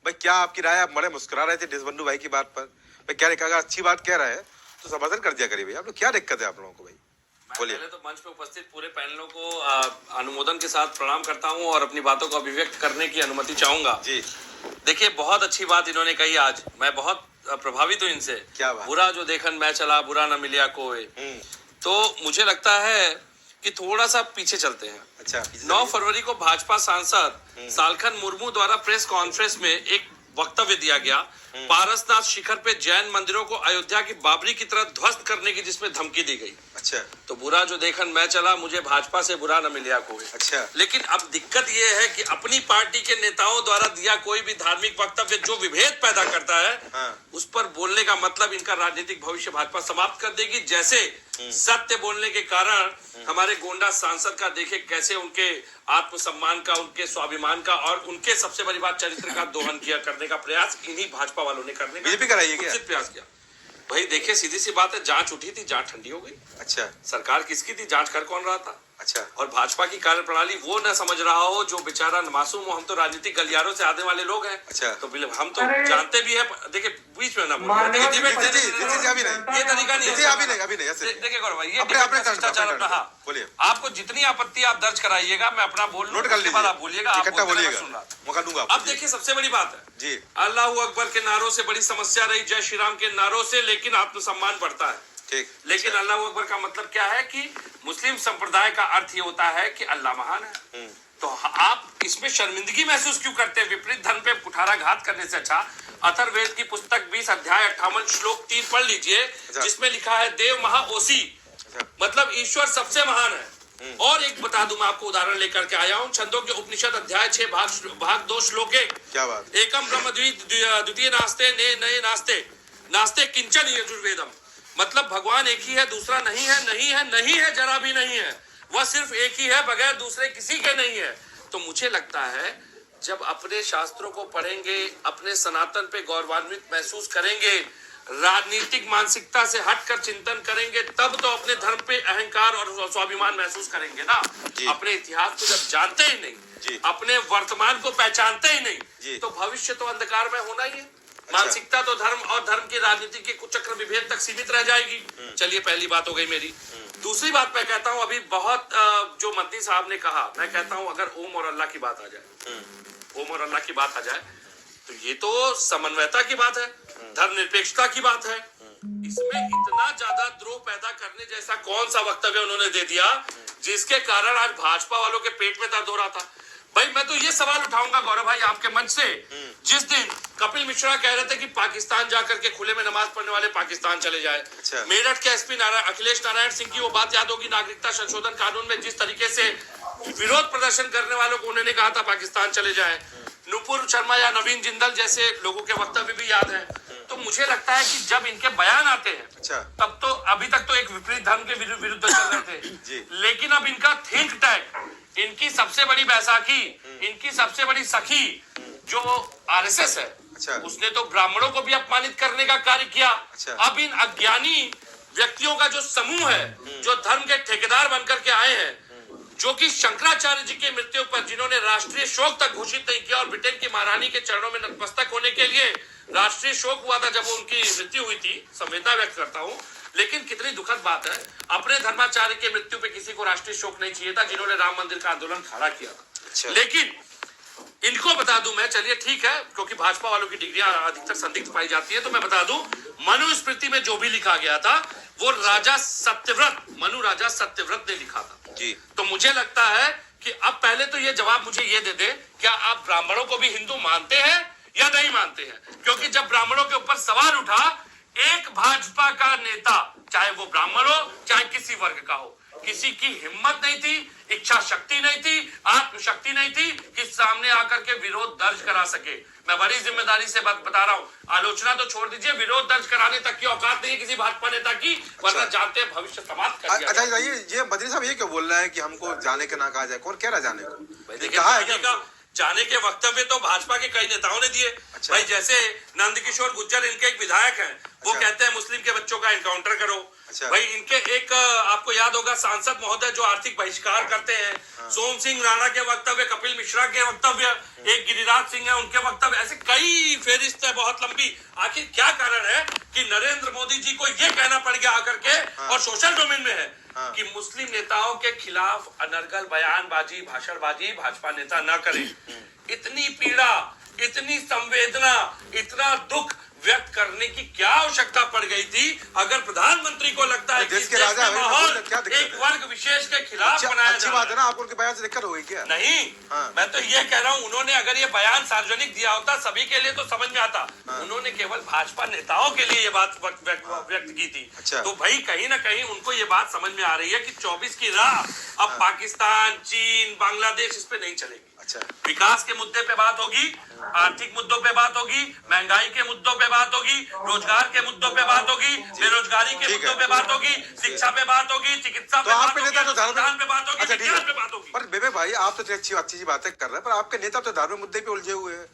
भाई क्या आपकी राय? आप बड़े मुस्कुरा रहे थे देशबंधु भाई की बात पर। भाई क्या अगर अच्छी बात कह रहे हैं तो समर्थन कर दिया करिए भाई। आप लोग क्या दिक्कत है आप लोगों को भाई? बोलिए। पहले तो मंच पे उपस्थित पूरे पैनलों को अनुमोदन के साथ प्रणाम करता हूं और अपनी बातों को अभिव्यक्त करने की अनुमति चाहूंगा जी। देखिए, बहुत अच्छी बात इन्होंने कही आज, मैं बहुत प्रभावित हूँ इनसे। क्या बात? बुरा जो देखन मैं चला, बुरा न मिलिया कोई। तो मुझे लगता है कि थोड़ा सा पीछे चलते हैं। अच्छा। 9 फरवरी को भाजपा सांसद सालखन मुर्मू द्वारा प्रेस कॉन्फ्रेंस में एक वक्तव्य दिया गया, पारसनाथ शिखर पे जैन मंदिरों को अयोध्या की बाबरी की तरह ध्वस्त करने की, जिसमें धमकी दी गई। अच्छा। तो बुरा जो देखन मैं चला, मुझे भाजपा से बुरा न मिलिया कोई। अच्छा। लेकिन अब दिक्कत ये है कि अपनी पार्टी के नेताओं द्वारा दिया कोई भी धार्मिक वक्तव्य जो विभेद पैदा करता है, उस पर बोलने का मतलब इनका राजनीतिक भविष्य भाजपा समाप्त कर देगी। जैसे सत्य बोलने के कारण हमारे गोंडा सांसद का देखे कैसे उनके आत्मसम्मान का, उनके स्वाभिमान का और उनके सबसे बड़ी बात चरित्र का दोहन किया करने का प्रयास इन्हीं भाजपा वालों ने करने का बीजेपी कराई है क्या? प्रयास किया। भाई देखिए, सीधी सी बात है, जांच उठी थी, जांच ठंडी हो गई। अच्छा। सरकार किसकी थी? जांच कर कौन रहा था? अच्छा। और भाजपा की कार्यप्रणाली वो न समझ रहा हो जो बेचारा मासूम हो। हम तो राजनीतिक गलियारों से आने वाले लोग हैं। अच्छा। तो हम तो जानते भी है। देखिए, बीच में ना बोलिए, ये तरीका नहीं है। देखिए गौरव भाई, ये भ्रष्टाचार अपना। हाँ बोलिए। आपको जितनी आपत्ति आप दर्ज कराइएगा, मैं अपना बोल नोट कर लीजिए, आप बोलिएगा, मौका दूंगा। अब देखिए, सबसे बड़ी बात है जी, अल्लाह अकबर के नारों से बड़ी समस्या रही जय श्री राम के नारों से, लेकिन आत्मसम्मान बढ़ता है। ठीक। लेकिन अल्लाह अकबर का मतलब क्या है कि मुस्लिम संप्रदाय का अर्थ ये होता है कि अल्लाह महान है। तो आप इसमें शर्मिंदगी महसूस क्यों करते हैं? विपरीत धर्म पे कुठाराघात करने से अच्छा अथर्ववेद की पुस्तक 20 अध्याय 58 श्लोक 3 पढ़ लीजिए, जिसमें लिखा है देव महा ओसी, मतलब ईश्वर सबसे महान है। और एक बता दूं, मैं आपको उदाहरण लेकर के आया हूँ, छंदों के उपनिषद अध्याय 6 भाग 2 श्लोक 1। क्या बात? एकम ब्रह्म द्वितीय नास्ते नए नास्ते नास्ते किंचन यजुर्वेदम, मतलब भगवान एक ही है, दूसरा नहीं है, नहीं है, नहीं है, जरा भी नहीं है। वह सिर्फ एक ही है, बगैर दूसरे किसी के नहीं है। तो मुझे लगता है जब अपने शास्त्रों को पढ़ेंगे, अपने सनातन पे गौरवान्वित महसूस करेंगे, राजनीतिक मानसिकता से हटकर चिंतन करेंगे, तब तो अपने धर्म पे अहंकार और स्वाभिमान महसूस करेंगे ना। अपने इतिहास को जब जानते ही नहीं, अपने वर्तमान को पहचानते ही नहीं, तो भविष्य तो अंधकार में होना ही है। मानसिकता तो धर्म और धर्म की राजनीति के कुचक्र विभेद तक सीमित रह जाएगी। चलिए, पहली बात हो गई मेरी। दूसरी बात मैं कहता हूं, अभी बहुत जो मद्दी साहब ने कहा, मैं कहता हूं अगर ओम और अल्लाह की बात आ जाए, ओम और अल्लाह की बात आ जाए, तो ये तो समन्वयता की बात है, धर्मनिरपेक्षता की बात है। इसमें इतना ज्यादा द्रोह पैदा करने जैसा कौन सा वक्तव्य उन्होंने दे दिया जिसके कारण आज भाजपा वालों के पेट में दर्द हो रहा था? भाई मैं तो ये सवाल उठाऊंगा गौरव भाई आपके मंच से, जिस दिन कपिल मिश्रा कह रहे थे कि पाकिस्तान जाकर के खुले में नमाज पढ़ने वाले पाकिस्तान चले जाए। अच्छा। मेरठ के एसपी अखिलेश नारायण सिंह की वो बात याद होगी, नागरिकता संशोधन कानून में जिस तरीके से विरोध प्रदर्शन करने वालों को उन्होंने कहा था पाकिस्तान चले जाए। नुपुर शर्मा या नवीन जिंदल जैसे लोगों के वक्तव्य भी याद है। तो मुझे लगता है कि जब इनके बयान आते हैं, अच्छा, तब तो अभी तक तो एक विपरीत धर्म के विरुद्ध चल रहे थे, लेकिन अब इनका थिंक टैंक, इनकी सबसे बड़ी बैसाखी, इनकी सबसे बड़ी सखी जो आरएसएस है, अच्छा, उसने तो ब्राह्मणों को भी अपमानित करने का कार्य किया। अच्छा। अब इन अज्ञानी व्यक्तियों का जो समूह है, जो धर्म के ठेकेदार बनकर के आए हैं, जो कि शंकराचार्य जी की मृत्यु पर जिन्होंने राष्ट्रीय शोक तक घोषित नहीं किया और ब्रिटेन की महारानी के चरणों में नतमस्तक होने के लिए राष्ट्रीय शोक हुआ था जब उनकी मृत्यु हुई थी, संवेदना व्यक्त करता हूँ। लेकिन कितनी दुखद बात है, अपने धर्माचार्य की मृत्यु पे किसी को राष्ट्रीय शोक नहीं चाहिए था, जिन्होंने राम मंदिर का आंदोलन खड़ा किया था। अच्छा। लेकिन इनको बता दूं मैं, चलिए ठीक है, क्योंकि भाजपा वालों की डिग्रियां अधिकतर संदिग्ध पाई जाती है, तो मैं बता दूं, मनुस्मृति में जो भी लिखा गया था वो राजा सत्यव्रत, मनु राजा सत्यव्रत ने लिखा था जी। तो मुझे लगता है कि अब पहले तो ये जवाब मुझे ये दे दे, क्या आप ब्राह्मणों को भी हिंदू मानते हैं या नहीं मानते हैं? क्योंकि जब ब्राह्मणों के ऊपर सवाल उठा, एक भाजपा का नेता, चाहे वो ब्राह्मण हो चाहे किसी वर्ग का हो, किसी की हिम्मत नहीं थी, इच्छा शक्ति नहीं थी, आत्मशक्ति नहीं थी कि सामने आकर के विरोध दर्ज करा सके। मैं बड़ी जिम्मेदारी से बात बता रहा हूं, आलोचना तो छोड़ दीजिए, विरोध दर्ज कराने तक की औकात नहीं है किसी भाजपा नेता की, वरना जानते हैं भविष्य समाप्त कर दिया। अच्छा, ये बद्री साहब ये क्यों बोल रहा है कि हमको जाने के ना कहा जाए? कौन कह रहा जाने को? कहा है क्या? जाने के वक्तव्य तो भाजपा के कई नेताओं ने दिए। अच्छा। भाई जैसे नंदकिशोर गुर्जर, इनके एक विधायक हैं, वो कहते हैं मुस्लिम के बच्चों का एनकाउंटर करो। अच्छा। भाई इनके एक आपको याद होगा सांसद महोदय जो आर्थिक बहिष्कार करते हैं, सोम सिंह राणा के वक्तव्य, कपिल मिश्रा के वक्तव्य, एक गिरिराज सिंह है उनके वक्तव्य, ऐसे कई फेरिस्त है बहुत लंबी। आखिर क्या कारण है कि नरेंद्र मोदी जी को ये कहना पड़ गया आकर के, और सोशल डोमेन में है कि मुस्लिम नेताओं के खिलाफ अनर्गल बयानबाजी, भाषणबाजी भाजपा नेता न करें। इतनी पीड़ा, इतनी संवेदना, इतना दुख व्यक्त करने की क्या आवश्यकता पड़ गई थी? अगर प्रधानमंत्री को लगता है कि देश के राजा देश में माहौल क्या दिक्कत एक वर्ग विशेष के खिलाफ बनाया अच्छी जा बात रहा है ना, आपको उनके बयान से दिक्कत हो गई क्या? नहीं, मैं तो ये कह रहा हूँ उन्होंने अगर ये बयान सार्वजनिक दिया होता सभी के लिए तो समझ में आता। उन्होंने केवल भाजपा नेताओं के लिए ये बात व्यक्त की थी। अच्छा। तो भाई कहीं ना कहीं उनको ये बात समझ में आ रही है कि 24 की राह अब पाकिस्तान, चीन, बांग्लादेश इस पे नहीं चलेगी। अच्छा। विकास के मुद्दे पे बात होगी, आर्थिक मुद्दों पे बात होगी, महंगाई के मुद्दों पे बात होगी, रोजगार के मुद्दों पे बात होगी, बेरोजगारी के मुद्दों पे बात होगी, शिक्षा पे बात होगी, चिकित्सा पे बात होगी, अनुसंधान पे बात होगी, विज्ञान पे बात होगी। पर बेबे भाई आप तो अच्छी बातें कर रहे हैं, पर आपके नेता तो धार्मिक मुद्दे पे उलझे हुए हैं।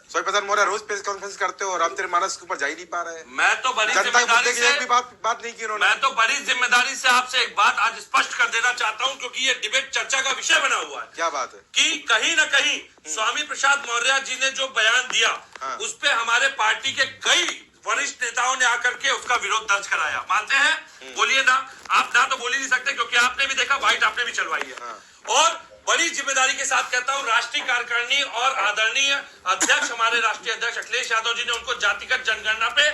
स्वामी प्रसाद मौर्य रोज प्रेस कॉन्फ्रेंस करते हो और रामचरितमानस के ऊपर जा ही नहीं पा रहे हैं। मैं तो बड़ी जिम्मेदारी से एक भी बात नहीं की उन्होंने। मैं तो बड़ी जिम्मेदारी से आपसे एक बात आज स्पष्ट कर देना चाहता हूं, क्योंकि ये डिबेट चर्चा का विषय बना हुआ है। क्या बात है? कि कहीं ना कहीं स्वामी प्रसाद मौर्य जी ने जो बयान दिया उस पे हमारे पार्टी के कई वरिष्ठ नेताओं ने आकर के उसका विरोध दर्ज कराया। मानते हैं? बोलिए ना। आप ना तो बोल ही नहीं सकते क्योंकि आपने भी देखा, व्हाइट आपने भी चलवाई है। और बड़ी जिम्मेदारी के साथ कहता हूं, राष्ट्रीय कार्यकारिणी और आदरणीय अध्यक्ष हमारे राष्ट्रीय अध्यक्ष अखिलेश यादव जी ने उनको जातिगत जनगणना पे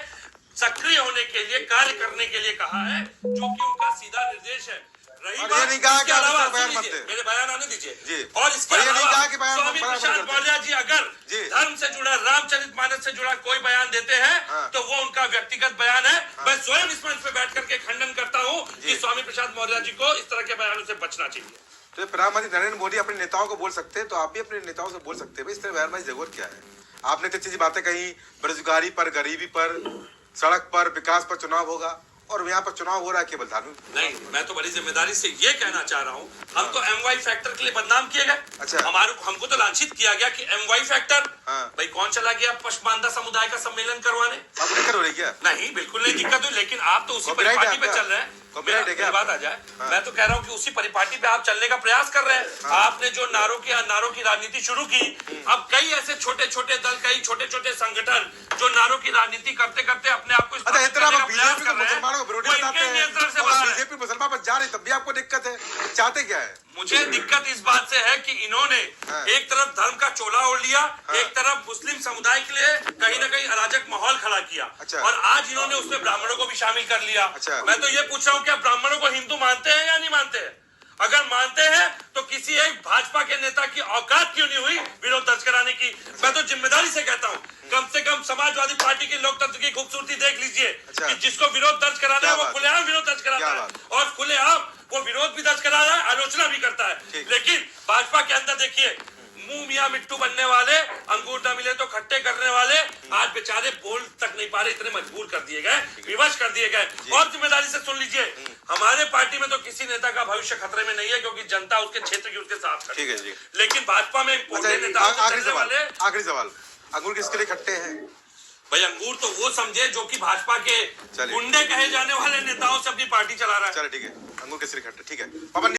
सक्रिय होने के लिए, कार्य करने के लिए कहा है, जो कि उनका सीधा निर्देश है। रही बात इसके अलावा, मेरे बयान आने दीजिए। और इसके अलावा स्वामी प्रसाद मौर्य जी अगर धर्म से जुड़ा, रामचरितमानस से जुड़ा कोई बयान देते हैं तो वो उनका व्यक्तिगत बयान है। मैं स्वयं इस मंच पे बैठ करके खंडन करता हूँ कि स्वामी प्रसाद मौर्य जी को इस तरह के बयानों से बचना चाहिए। तो प्रधानमंत्री नरेंद्र मोदी अपने नेताओं को बोल सकते हैं, तो आप भी अपने नेताओं से बोल सकते हैं इस तरह बयानबाजी जरूरत क्या है? आपने तो अच्छी बातें कही, बेरोजगारी पर, गरीबी पर, सड़क पर, विकास पर चुनाव होगा, और यहाँ पर चुनाव हो रहा है केवल धार्मिक। नहीं, मैं तो बड़ी जिम्मेदारी से ये कहना चाह रहा हूँ, हम तो MY फैक्टर के लिए बदनाम किए गए। अच्छा। हमको तो लांछित किया गया कि MY फैक्टर, भाई कौन चला गया पशमानदा समुदाय का सम्मेलन करवाने? आपको दिक्कत हो रही क्या? नहीं, बिल्कुल नहीं दिक्कत हुई, लेकिन आप तो उसी परिपाटी पे चल रहे हैं। मेरी बात आ जाए, मैं तो कह रहा हूँ कि उसी परिपाटी पे आप चलने का प्रयास कर रहे हैं। आपने जो नारों की राजनीति शुरू की, अब कई ऐसे छोटे छोटे दल, कई छोटे छोटे संगठन जो नारों की राजनीति करते करते अपने आप को बीजेपी मुसलमान पर जा रही, तब भी आपको दिक्कत है? चाहते क्या है? मुझे दिक्कत इस बात से है कि इन्होंने एक तरफ धर्म का चोला ओढ़ लिया, एक तरफ मुस्लिम समुदाय के लिए कहीं ना कहीं अराजक माहौल खड़ा किया। अच्छा। और आज इन्होंने उसमें ब्राह्मणों को भी शामिल कर लिया। अच्छा। मैं तो ये पूछ रहा हूँ, क्या ब्राह्मणों को हिंदू मानते हैं या नहीं मानते हैं? अगर मानते हैं तो किसी एक भाजपा के नेता की औकात क्यों नहीं हुई विरोध दर्ज कराने की? मैं तो जिम्मेदारी से कहता हूँ, कम से कम समाजवादी पार्टी की लोकतंत्र की खूबसूरती देख लीजिए। अच्छा। कि जिसको विरोध दर्ज कराना है वो खुलेआम विरोध दर्ज कराता है, और खुलेआम वो विरोध भी दर्ज करा रहा है, आलोचना भी करता है। लेकिन भाजपा के अंदर देखिए, मुंह मियां मिट्टू बनने वाले, अंगूर न मिले तो खट्टे करने वाले, आज बेचारे बोल तक नहीं पा रहे, इतने मजबूर कर दिए गए, विवश कर दिए गए। और जिम्मेदारी से सुन लीजिए, हमारे पार्टी में तो किसी नेता का भविष्य खतरे में नहीं है, क्योंकि जनता उसके क्षेत्र की उसके साथ खड़ी है। लेकिन भाजपा में आखिरी सवाल, अंगूर किसके लिए खट्टे हैं? भाई अंगूर तो वो समझे जो कि भाजपा के गुंडे कहे जाने वाले नेताओं से अपनी पार्टी चला रहा है। चलो ठीक है, अंगूर किसके लिए खट्टे? ठीक है।